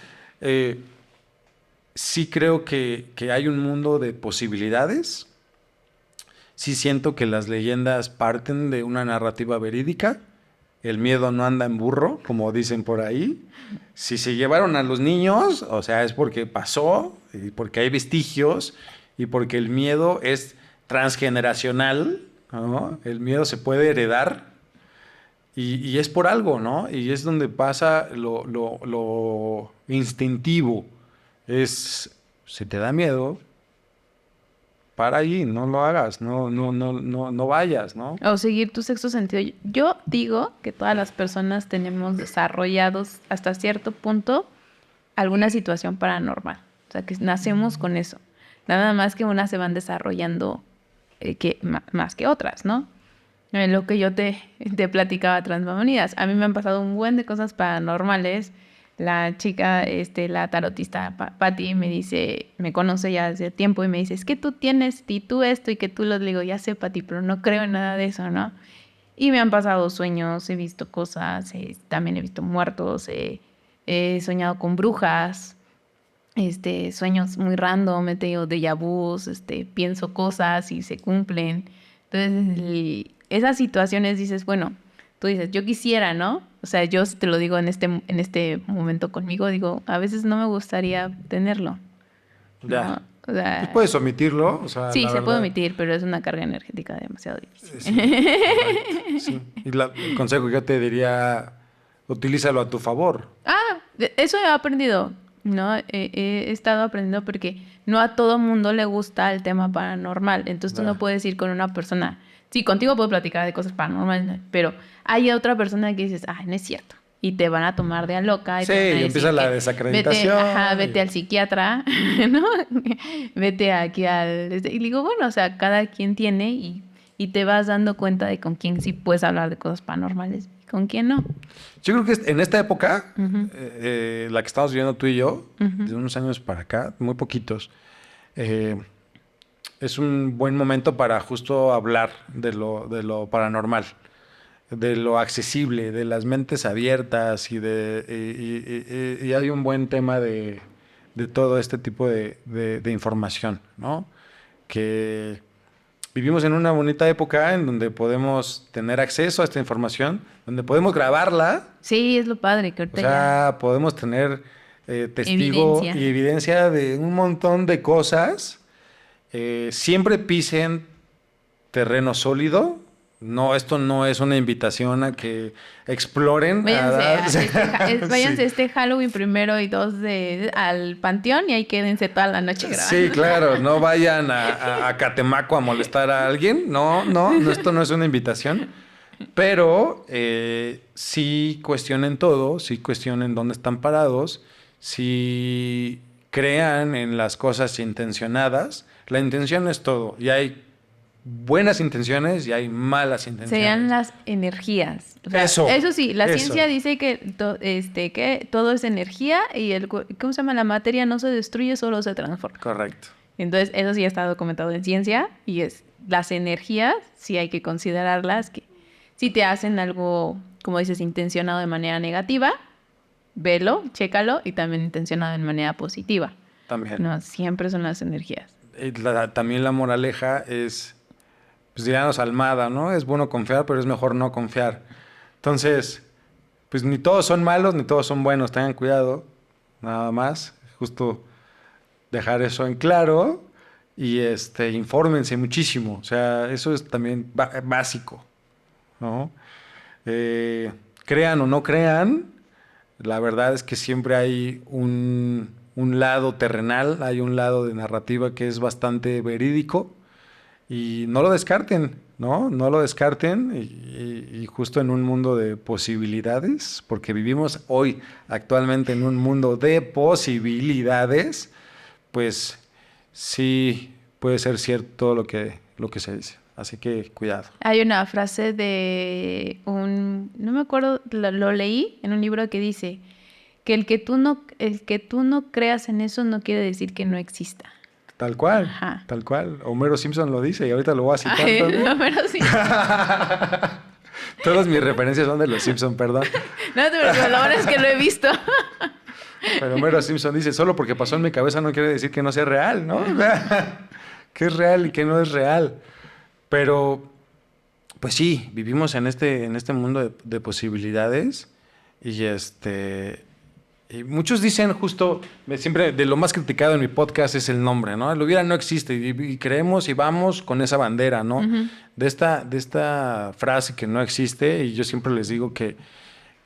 sí creo que hay un mundo de posibilidades. Sí siento que las leyendas parten de una narrativa verídica. El miedo no anda en burro, como dicen por ahí. Si se llevaron a los niños, o sea, es porque pasó, y porque hay vestigios, y porque el miedo es transgeneracional, ¿no? El miedo se puede heredar, y es por algo, ¿no? Y es donde pasa lo instintivo. Si te da miedo, para allí, no lo hagas, no vayas, ¿no? O seguir tu sexto sentido. Yo digo que todas las personas tenemos desarrollados hasta cierto punto alguna situación paranormal. O sea, que nacemos con eso. Nada más que unas se van desarrollando más que otras, ¿no? Lo que yo te platicaba tras bambalinas. A mí me han pasado un buen de cosas paranormales. La chica, la tarotista Patti, me dice, me conoce ya hace tiempo y me dice, es que tú tienes y tú esto y que tú lo digo, ya sé, Patti, pero no creo en nada de eso, ¿no? Y me han pasado sueños, he visto cosas, también he visto muertos, he soñado con brujas, sueños muy random, he tenido déjà vus, pienso cosas y se cumplen. Entonces, esas situaciones dices, bueno, tú dices, yo quisiera, ¿no? O sea, yo te lo digo en este momento conmigo, digo, a veces no me gustaría tenerlo, Ya. ¿no? O sea, Pues puedes omitirlo, o sea, sí, la se puede verdad. omitir, pero es una carga energética demasiado difícil. Sí, correcto, sí. Y el consejo que yo te diría, utilízalo a tu favor. Eso he aprendido, ¿no? He estado aprendiendo porque no a todo mundo le gusta el tema paranormal. Entonces tú no puedes ir con una persona. Sí, contigo puedo platicar de cosas paranormales, pero hay otra persona que dices, ay, no es cierto. Y te van a tomar de a loca. Y Sí, te van a y decir empieza la que desacreditación. vete al psiquiatra, ¿no? Vete aquí al... Y digo, bueno, o sea, cada quien tiene y te vas dando cuenta de con quién sí puedes hablar de cosas paranormales y con quién no. Yo creo que en esta época, Ujú. la que estamos viviendo tú y yo, Ujú. de unos años para acá, muy poquitos, es un buen momento para justo hablar de lo paranormal, de lo accesible, de las mentes abiertas y hay un buen tema de todo este tipo de información, ¿no? Que vivimos en una bonita época en donde podemos tener acceso a esta información, donde podemos grabarla, Sí, es lo padre que o ahorita ya sea, podemos tener testigo evidencia. y evidencia de un montón de cosas. Siempre pisen terreno sólido. No, esto no es una invitación a que exploren. Váyanse Sí. este Halloween primero y 2 al panteón y ahí quédense toda la noche Sí, grabando. claro, no vayan a Catemaco a molestar a alguien. No, esto no es una invitación. Pero sí cuestionen todo, sí cuestionen dónde están parados, sí crean en las cosas intencionadas. La intención es todo, y hay buenas intenciones y hay malas Serían intenciones. las energías. O sea, Eso, eso sí, la eso. ciencia dice que todo es energía y ¿cómo se llama? La materia no se destruye, solo se transforma. Correcto. Entonces, eso sí está documentado en ciencia y es las energías, sí hay que considerarlas, que si te hacen algo, como dices, intencionado de manera negativa, velo, chécalo, y también intencionado de manera positiva. También. No, siempre son las energías. También la moraleja es, pues diríamos Almada, ¿no? Es bueno confiar, pero es mejor no confiar. Entonces, pues ni todos son malos, ni todos son buenos, tengan cuidado, nada más. Justo dejar eso en claro y infórmense muchísimo. O sea, eso es también básico, ¿no? Crean o no crean, la verdad es que siempre hay un lado terrenal, hay un lado de narrativa que es bastante verídico y no lo descarten, ¿no? No lo descarten y justo en un mundo de posibilidades, porque vivimos hoy actualmente en un mundo de posibilidades, pues sí puede ser cierto todo lo que se dice. Así que cuidado. Hay una frase de no me acuerdo, lo leí en un libro que dice que el que tú no creas en eso no quiere decir que no exista. Tal cual, Ajá. tal cual. Homero Simpson lo dice y ahorita lo voy a citar Ay, también. Homero Simpson. Todas mis referencias son de los Simpson, perdón. No te preocupes, lo bueno es que lo he visto. Pero Homero Simpson dice, solo porque pasó en mi cabeza no quiere decir que no sea real, ¿no? Que es real y que no es real. Pero, pues sí, vivimos en este mundo de posibilidades y y muchos dicen justo, siempre de lo más criticado en mi podcast es el nombre, ¿no? El hubiera no existe y creemos y vamos con esa bandera, ¿no? Uh-huh. De esta frase que no existe y yo siempre les digo que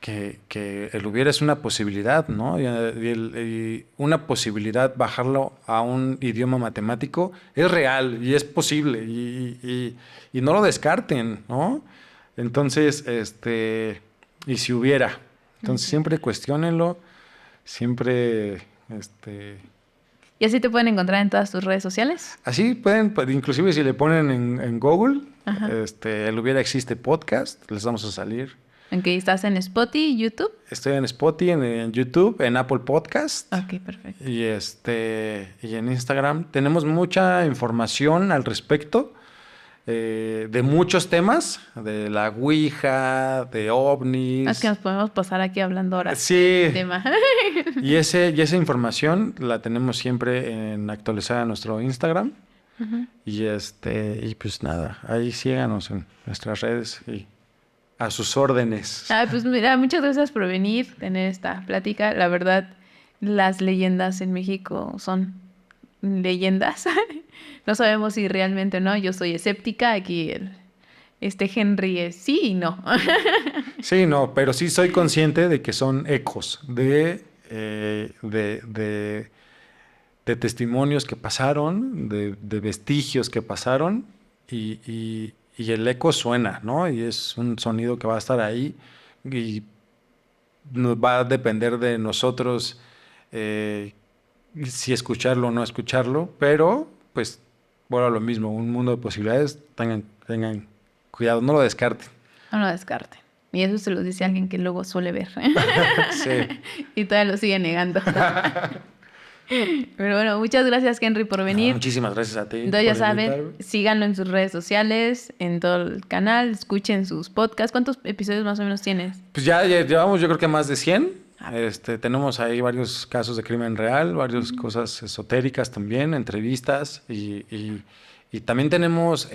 el hubiera es una posibilidad, ¿no? Y una posibilidad, bajarlo a un idioma matemático, es real y es posible y no lo descarten, ¿no? Entonces, y si hubiera, entonces siempre cuestiónenlo, siempre, ¿Y así te pueden encontrar en todas tus redes sociales? Así pueden, inclusive si le ponen en Google, Ajá. el hubiera existe podcast, les vamos a salir. ¿En qué estás en Spotify, YouTube? Estoy en Spotify, en YouTube, en Apple Podcast. Ok, perfecto. Y y en Instagram. Tenemos mucha información al respecto de muchos temas, de la Ouija, de ovnis. Es que nos podemos pasar aquí hablando ahora. Sí. Tema. Y esa información la tenemos siempre actualizada en nuestro Instagram. Uh-huh. Y pues nada, ahí síganos en nuestras redes y a sus órdenes. Pues mira, muchas gracias por venir, tener esta plática. La verdad, las leyendas en México son leyendas. No sabemos si realmente o no. Yo soy escéptica. Aquí Henry es sí y no. Sí, no, pero sí soy consciente de que son ecos de testimonios que pasaron, de vestigios que pasaron y el eco suena, ¿no? Y es un sonido que va a estar ahí y nos va a depender de nosotros si escucharlo o no escucharlo, pero pues bueno, lo mismo, un mundo de posibilidades, tengan cuidado, no lo descarten. No lo descarten. Y eso se lo dice alguien que luego suele ver. Sí. Y todavía lo sigue negando. Pero bueno, muchas gracias, Henry, por venir. Muchísimas gracias a ti. Entonces ya saben, síganlo en sus redes sociales, en todo el canal, escuchen sus podcasts. ¿Cuántos episodios más o menos tienes? Pues ya llevamos yo creo que más de 100. Tenemos ahí varios casos de crimen real, varias cosas esotéricas también, entrevistas y también tenemos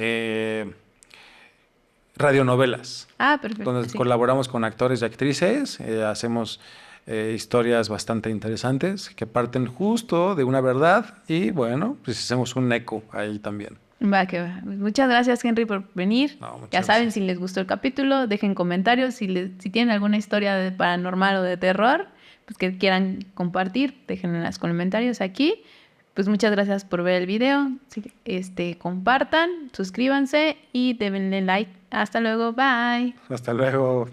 radionovelas. Perfecto. Donde sí. colaboramos con actores y actrices, hacemos historias bastante interesantes que parten justo de una verdad y bueno, pues hacemos un eco ahí también. Va, que va. Muchas gracias, Henry, por venir. Ya saben, si les gustó el capítulo, dejen comentarios. Si tienen alguna historia de paranormal o de terror, pues que quieran compartir, déjenlo en los comentarios aquí. Pues muchas gracias por ver el video. Compartan, suscríbanse y denle like. Hasta luego. Bye. Hasta luego.